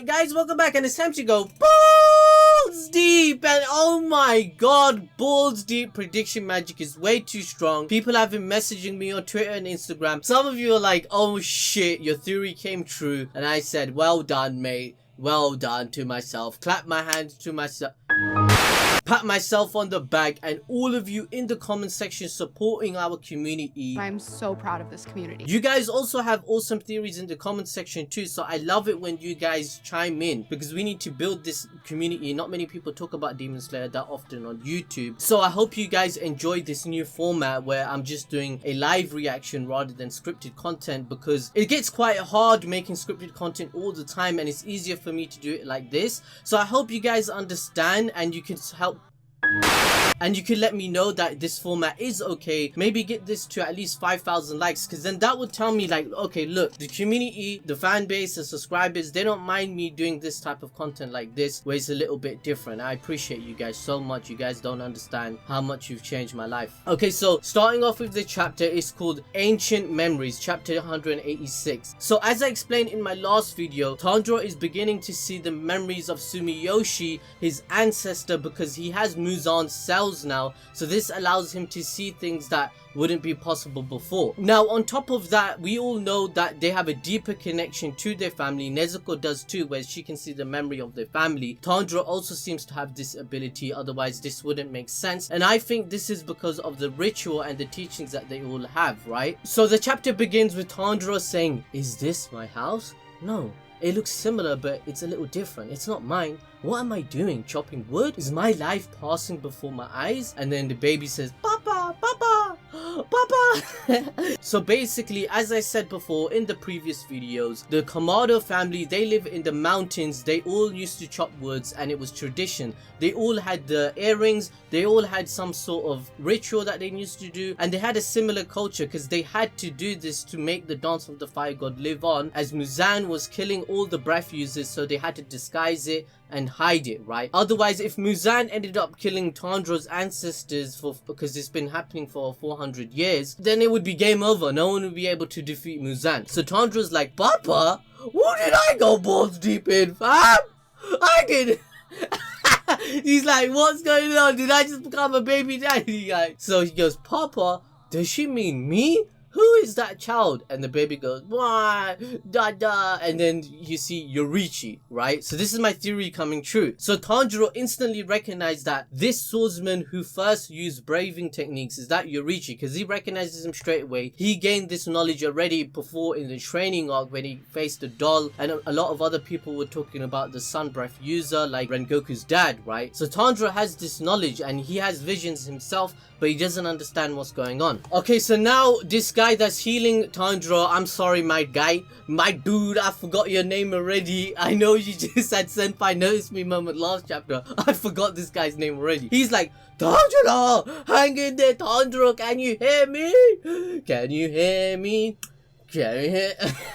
Alright guys, welcome back, and it's time to go balls deep. And oh my god, balls deep prediction magic is way too strong. People have been messaging me on Twitter and Instagram. Some of you are like, oh shit, your theory came true. And I said, well done mate, well done, to myself. Clap my hands to myself, pat myself on the back, and all of you in the comment section supporting our community. I'm so proud of this community. You guys also have awesome theories in the comment section too, so I love it when you guys chime in, because we need to build this community. Not many people talk about Demon Slayer that often on YouTube, so I hope you guys enjoy this new format where I'm just doing a live reaction rather than scripted content, because it gets quite hard making scripted content all the time, and it's easier for me to do it like this. So I hope you guys understand, and you can help, and you can let me know that this format is okay. Maybe get this to at least 5,000 likes, because then that would tell me like, okay, look, the community, the fan base, the subscribers, they don't mind me doing this type of content like this where it's a little bit different. I appreciate you guys so much. You guys don't understand how much you've changed my life. Okay, so starting off with the chapter is called Ancient Memories, chapter 186. So as I explained in my last video, Tanjiro is beginning to see the memories of Sumiyoshi, his ancestor, because he has Muzan's cells now, so this allows him to see things that wouldn't be possible before. Now on top of that, we all know that they have a deeper connection to their family. Nezuko does too, where she can see the memory of their family. Tanjiro also seems to have this ability, otherwise this wouldn't make sense, and I think this is because of the ritual and the teachings that they all have, right? So the chapter begins with Tanjiro saying, "Is this my house? No, it looks similar, but it's a little different. It's not mine. What am I doing? Chopping wood? Is my life passing before my eyes?" And then the baby says, "Papa, Papa, Papa." So basically, as I said before in the previous videos, the Kamado family, they live in the mountains. They all used to chop woods, and it was tradition. They all had the earrings. They all had some sort of ritual that they used to do, and they had a similar culture because they had to do this to make the dance of the fire god live on, as Muzan was killing all the breath users, so they had to disguise it and hide it, right? Otherwise, if Muzan ended up killing Tanjiro's ancestors because it's been happening for 400 years, then it would be game over. No one would be able to defeat Muzan. So Tanjiro's like, "Papa, what did I go balls deep in, fam? I did." He's like, "What's going on? Did I just become a baby daddy?" Like, so he goes, "Papa, does she mean me? Who is that child?" And the baby goes, "Why, Dada?" And then you see Yoriichi, right? So this is my theory coming true. So Tanjiro instantly recognized that this swordsman who first used braving techniques is that Yoriichi, because he recognizes him straight away. He gained this knowledge already before in the training arc when he faced the doll, and a lot of other people were talking about the sun breath user like Rengoku's dad, right? So Tanjiro has this knowledge and he has visions himself, but he doesn't understand what's going on. Okay, so now this guy that's healing Tanjiro, I'm sorry my guy, my dude, I forgot your name already. I know you just had senpai notice me moment last chapter. I forgot this guy's name already. He's like, "Tanjiro, hang in there, Tanjiro, can you hear me? Can you hear me? Can you hear?"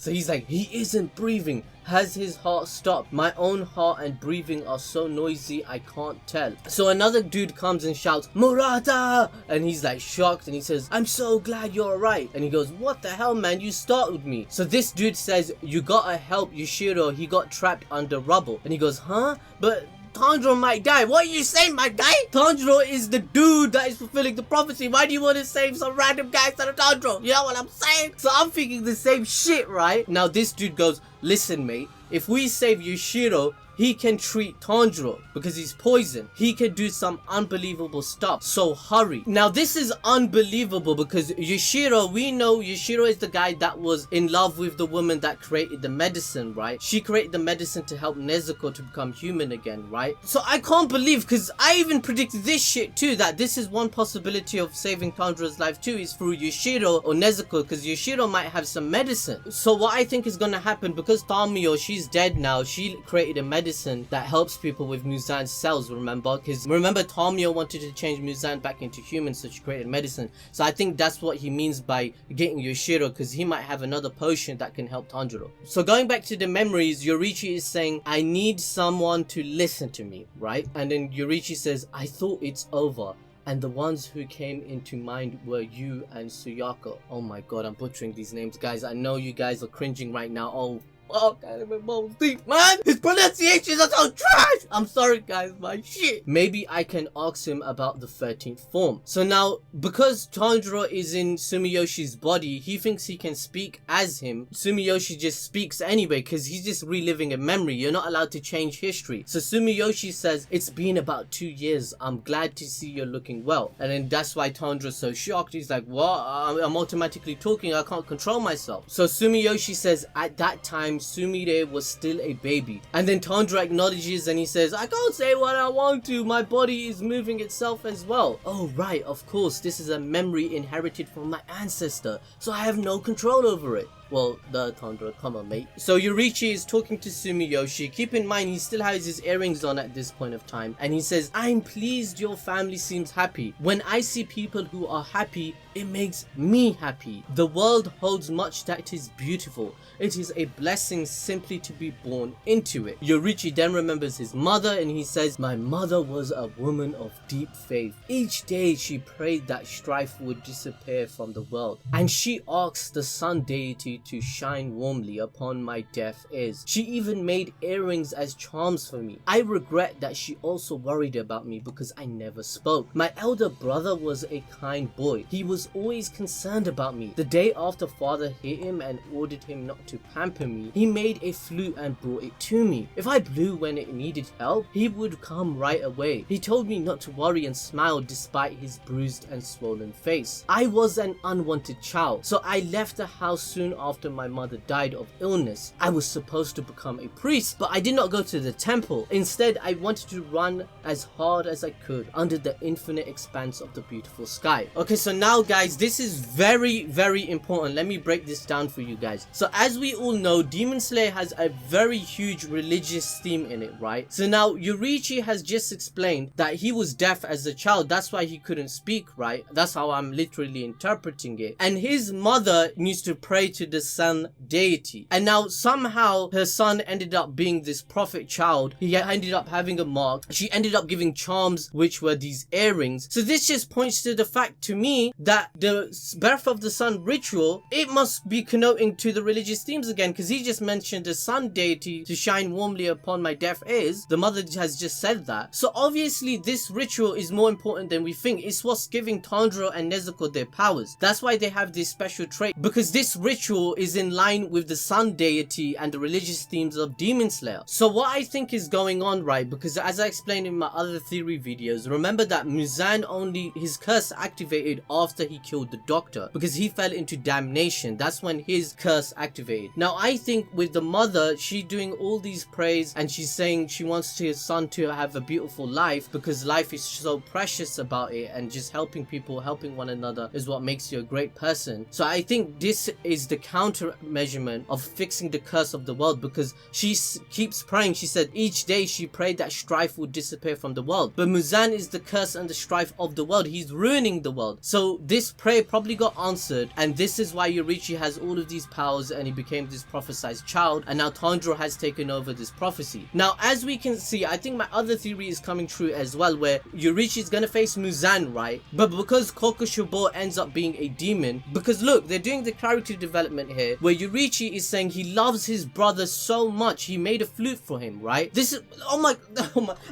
So he's like, he isn't breathing. Has his heart stopped? My own heart and breathing are so noisy I can't tell. So another dude comes and shouts, "Murata!" And he's like shocked and he says, "I'm so glad you're alright." And he goes, "What the hell, man? You startled me." So this dude says, "You gotta help Yashiro. He got trapped under rubble." And he goes, "Huh? But Tanjiro might die." "What are you saying, my guy? Tanjiro is the dude that is fulfilling the prophecy. Why do you want to save some random guy instead of Tanjiro?" You know what I'm saying? So I'm thinking the same shit, right? Now this dude goes, "Listen, mate, if we save Yashiro, he can treat Tanjiro because he's poison. He can do some unbelievable stuff. So hurry." Now this is unbelievable because Yashiro, we know Yashiro is the guy that was in love with the woman that created the medicine, right? She created the medicine to help Nezuko to become human again, right? So I can't believe, because I even predicted this shit too, that this is one possibility of saving Tanjiro's life too, is through Yashiro or Nezuko, because Yashiro might have some medicine. So what I think is gonna happen, because Tamiyo, she's dead now, she created a medicine that helps people with Muzan's cells, remember? Because remember, Tamiyo wanted to change Muzan back into human, so she created medicine. So I think that's what he means by getting Yashiro, because he might have another potion that can help Tanjiro. So going back to the memories, Yoriichi is saying, "I need someone to listen to me," right? And then Yoriichi says, "I thought it's over. And the ones who came into mind were you and Suyako." Oh my god, I'm butchering these names, guys. I know you guys are cringing right now. Oh Oh, can't even fall asleep, man. His pronunciations are so trash. I'm sorry, guys, my shit. Maybe I can ask him about the 13th form. So now, because Tanjiro is in Sumiyoshi's body, he thinks he can speak as him. Sumiyoshi just speaks anyway, because he's just reliving a memory. You're not allowed to change history. So Sumiyoshi says, it's been about 2 years. I'm glad to see you're looking well. And then that's why Tanjiro's so shocked. He's like, what? I'm automatically talking. I can't control myself. So Sumiyoshi says, at that time, Sumire was still a baby. And then Tanjiro acknowledges and he says, I can't say what I want to. My body is moving itself as well. Oh, right. Of course, this is a memory inherited from my ancestor. So I have no control over it. Well, Tanjiro, come on, mate. So Yoriichi is talking to Sumiyoshi. Keep in mind, he still has his earrings on at this point of time. And he says, I'm pleased your family seems happy. When I see people who are happy, it makes me happy. The world holds much that is beautiful. It is a blessing simply to be born into it. Yoriichi then remembers his mother and he says, my mother was a woman of deep faith. Each day she prayed that strife would disappear from the world. And she asked the sun deity to shine warmly upon my deaf ears. She even made earrings as charms for me. I regret that she also worried about me because I never spoke. My elder brother was a kind boy. He was always concerned about me. The day after father hit him and ordered him not to pamper me, he made a flute and brought it to me. If I blew when it needed help, he would come right away. He told me not to worry and smiled despite his bruised and swollen face. I was an unwanted child, so I left the house soon after my mother died of illness. I was supposed to become a priest, but I did not go to the temple. Instead, I wanted to run as hard as I could under the infinite expanse of the beautiful sky. Okay, so now guys, this is very, very important. Let me break this down for you guys. So as we all know, Demon Slayer has a very huge religious theme in it, right? So now Yoriichi has just explained that he was deaf as a child. That's why he couldn't speak, right? That's how I'm literally interpreting it. And his mother used to pray to the sun deity. And now somehow her son ended up being this prophet child. He ended up having a mark. She ended up giving charms, which were these earrings. So this just points to the fact to me that the birth of the sun ritual, it must be connoting to the religious themes again, because he just mentioned the sun deity to shine warmly upon my deaf ears. The mother has just said that. So obviously this ritual is more important than we think. It's what's giving Tanjiro and Nezuko their powers. That's why they have this special trait, because this ritual is in line with the sun deity and the religious themes of Demon Slayer. So what I think is going on, right, because as I explained in my other theory videos, remember that Muzan only, his curse activated after he killed the doctor, because he fell into damnation. That's when his curse activated. Now I think with the mother, she doing all these prayers and she's saying she wants his son to have a beautiful life, because life is so precious about it, and just helping people, helping one another is what makes you a great person. So I think this is the counter measurement of fixing the curse of the world, because she keeps praying. She said each day she prayed that strife would disappear from the world, but Muzan is the curse and the strife of the world. He's ruining the world. So this prayer probably got answered, and this is why Yoriichi has all of these powers and he became this prophesized child, and now Tanjiro has taken over this prophecy. Now as we can see, I think my other theory is coming true as well, where Yoriichi is gonna face Muzan, right? But because Kokushibo ends up being a demon, because look, they're doing the character development here where Yoriichi is saying he loves his brother so much he made a flute for him, right? This is, oh my,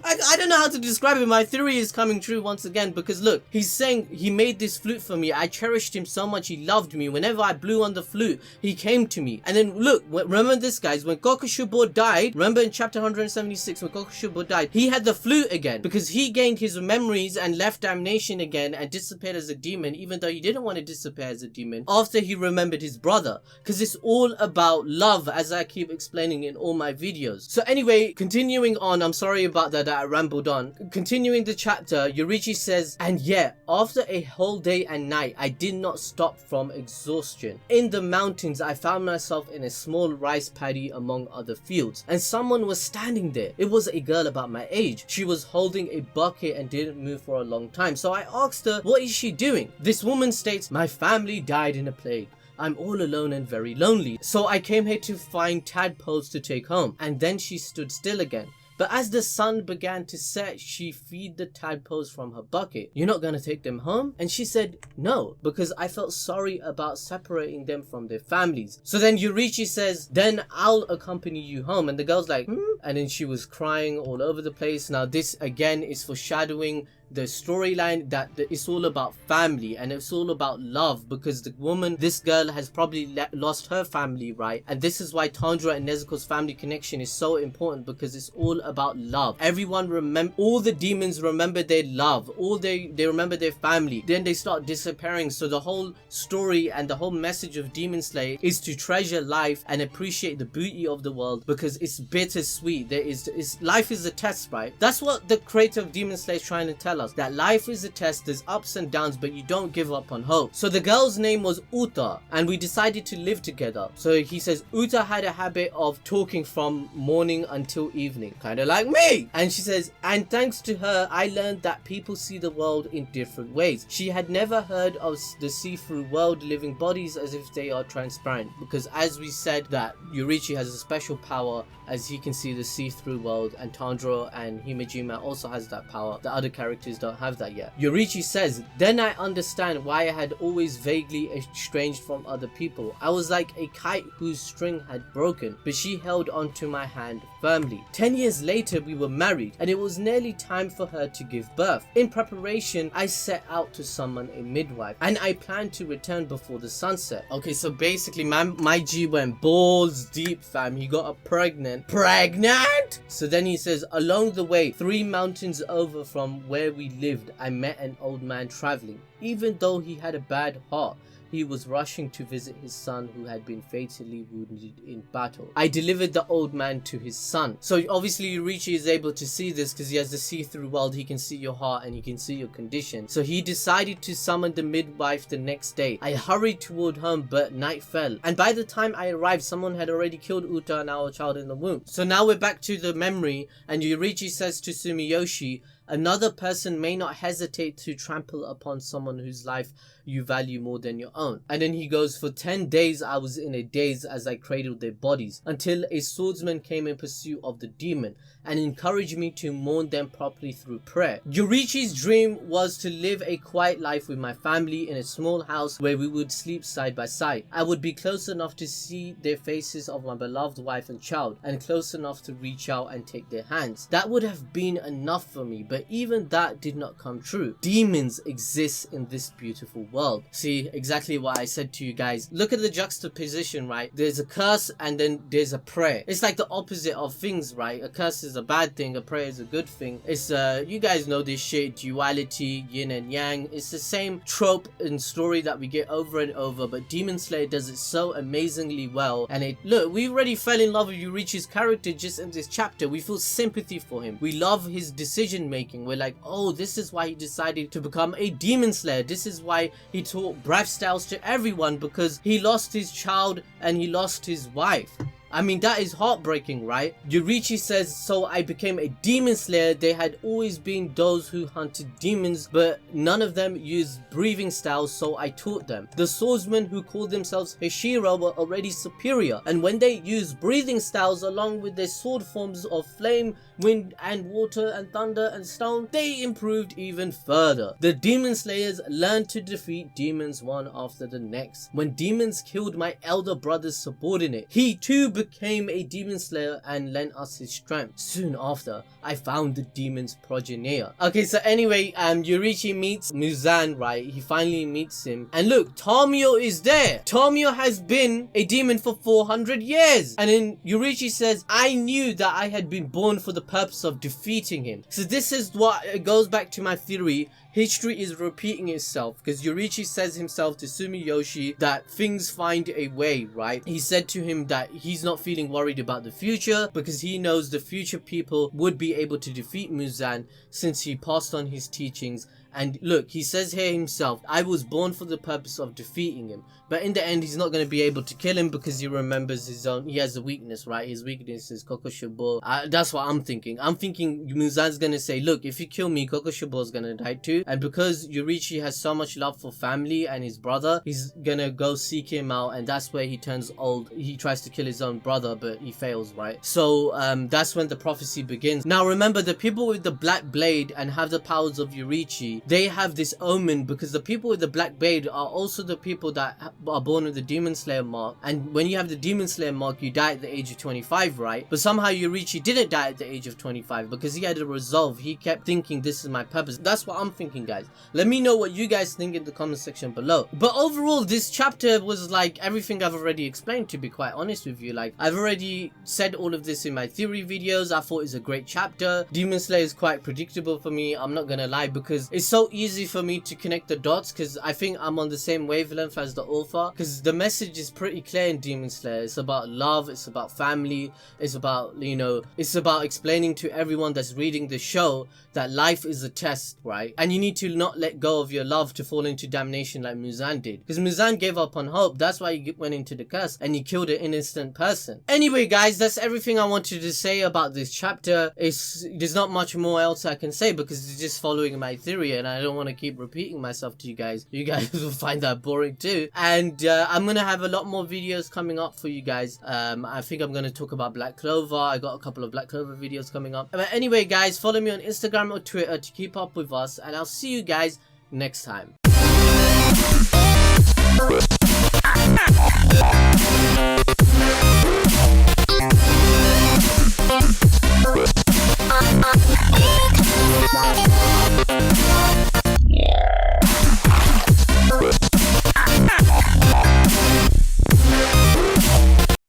I don't know how to describe it. My theory is coming true once again, because look, he's saying he made this flute for me. I cherished him so much. He loved me. Whenever I blew on the flute, he came to me. And then look, remember this, guys, when Kokushibo died, remember in chapter 176 when Kokushibo died, he had the flute again because he gained his memories and left damnation again and disappeared as a demon, even though he didn't want to disappear as a demon after he remembered his brother, because it's all about love, as I keep explaining in all my videos. So anyway, continuing on, I'm sorry about that I rambled on. Continuing the chapter, Yoriichi says, and yet after a whole day and night I did not stop from exhaustion. In the mountains I found myself in a small rice paddy among other fields, and someone was standing there. It was a girl about my age. She was holding a bucket and didn't move for a long time, so I asked her, what is she doing? This woman states, my family died in a plague. I'm all alone and very lonely, so I came here to find tadpoles to take home. And then she stood still again. But as the sun began to set, she freed the tadpoles from her bucket. "You're not gonna take them home?" And she said, "No, because I felt sorry about separating them from their families." So then Yoriichi says, "Then I'll accompany you home." And the girl's like, And then she was crying all over the place. Now this again is foreshadowing the storyline that it's all about family and it's all about love, because the woman, this girl, has probably lost her family, right? And this is why Tanjiro and Nezuko's family connection is so important, because it's all about love. Everyone all the demons remember their love, they remember their family, then they start disappearing. So the whole story and the whole message of Demon Slayer is to treasure life and appreciate the beauty of the world, because it's bittersweet. Life is a test, right? That's what the creator of Demon Slayer is trying to tell us, that life is a test, there's ups and downs, but you don't give up on hope. So the girl's name was Uta, and we decided to live together. So he says Uta had a habit of talking from morning until evening, kind of like me. And she says, and thanks to her, I learned that people see the world in different ways. She had never heard of the see-through world, living bodies as if they are transparent, because as we said, that Yoriichi has a special power as he can see the see-through world, and Tanjiro and Himejima also has that power. The other characters don't have that yet. Yoriichi says, then I understand why I had always vaguely estranged from other people. I was like a kite whose string had broken, but she held onto my hand firmly. 10 years later, we were married, and it was nearly time for her to give birth. In preparation, I set out to summon a midwife, and I planned to return before the sunset. Okay, so basically, my G went balls deep, fam. He got her pregnant. So then he says, along the way, 3 mountains over from where we lived, I met an old man traveling. Even though he had a bad heart, he was rushing to visit his son who had been fatally wounded in battle. I delivered the old man to his son. So obviously Yoriichi is able to see this because he has the see-through world. He can see your heart and he can see your condition. So he decided to summon the midwife the next day. I hurried toward home, but night fell. And by the time I arrived, someone had already killed Uta and our child in the womb. So now we're back to the memory, and Yoriichi says to Sumiyoshi, another person may not hesitate to trample upon someone whose life you value more than your own. And then he goes, for 10 days I was in a daze as I cradled their bodies, until a swordsman came in pursuit of the demon and encouraged me to mourn them properly through prayer. Yoriichi's dream was to live a quiet life with my family in a small house where we would sleep side by side. I would be close enough to see their faces of my beloved wife and child, and close enough to reach out and take their hands. That would have been enough for me, but even that did not come true. Demons exist in this beautiful world. See, exactly what I said to you guys. Look at the juxtaposition, right? There's a curse and then there's a prayer. It's like the opposite of things, right? A curse is a bad thing, a prayer is a good thing. It's you guys know this shit, duality, yin and yang. It's the same trope and story that we get over and over, but Demon Slayer does it so amazingly well. And look, we already fell in love with Yoriichi's character just in this chapter. We feel sympathy for him. We love his decision making. We're like, oh, this is why he decided to become a Demon Slayer. This is why he taught breath styles to everyone, because he lost his child and he lost his wife. I mean, that is heartbreaking, right? Yoriichi says, so I became a demon slayer. There had always been those who hunted demons, but none of them used breathing styles, so I taught them. The swordsmen who called themselves Hashira were already superior, and when they used breathing styles along with their sword forms of flame, wind and water and thunder and stone, they improved even further. The demon slayers learned to defeat demons one after the next. When demons killed my elder brother's subordinate, he too became a demon slayer and lent us his strength. Soon after, I found the demon's progenitor. Okay, so anyway, Yoriichi meets Muzan, right? He finally meets him. And look, Tamio is there. Tamio has been a demon for 400 years. And then Yoriichi says, I knew that I had been born for the purpose of defeating him. So this is what goes back to my theory. History is repeating itself, because Yoriichi says himself to Sumiyoshi that things find a way, right? He said to him that he's not feeling worried about the future because he knows the future people would be able to defeat Muzan since he passed on his teachings And look, he says here himself, I was born for the purpose of defeating him. But in the end, he's not going to be able to kill him because he remembers his own, he has a weakness, right? His weakness is Kokushibo. That's what I'm thinking. I'm thinking Muzan's going to say, look, if you kill me, Kokushibo is going to die too. And because Yoriichi has so much love for family and his brother, he's going to go seek him out. And that's where he turns old. He tries to kill his own brother, but he fails, right? So that's when the prophecy begins. Now remember, the people with the black blade and have the powers of Yoriichi, they have this omen because the people with the black blade are also the people that are born with the Demon Slayer mark. And when you have the Demon Slayer mark, you die at the age of 25, right? But somehow Yoriichi didn't die at the age of 25 because he had a resolve. He kept thinking, this is my purpose. That's what I'm thinking, guys. Let me know what you guys think in the comment section below. But overall, this chapter was like everything I've already explained, to be quite honest with you. Like, I've already said all of this in my theory videos. I thought it's a great chapter. Demon Slayer is quite predictable for me, I'm not gonna lie, because it's so easy for me to connect the dots because I think I'm on the same wavelength as the author, because the message is pretty clear in Demon Slayer. It's about love, it's about family, it's about, you know, it's about explaining to everyone that's reading the show that life is a test, right? And you need to not let go of your love to fall into damnation like Muzan did, because Muzan gave up on hope. That's why he went into the curse and he killed an innocent person. Anyway guys, that's everything I wanted to say about this chapter. There's not much more else I can say because it's just following my theory and I don't want to keep repeating myself to you guys. You guys will find that boring too. And I'm gonna have a lot more videos coming up for you guys. I think I'm gonna talk about Black Clover. I got a couple of Black Clover videos coming up. But anyway guys, follow me on Instagram or Twitter to keep up with us, and I'll see you guys next time.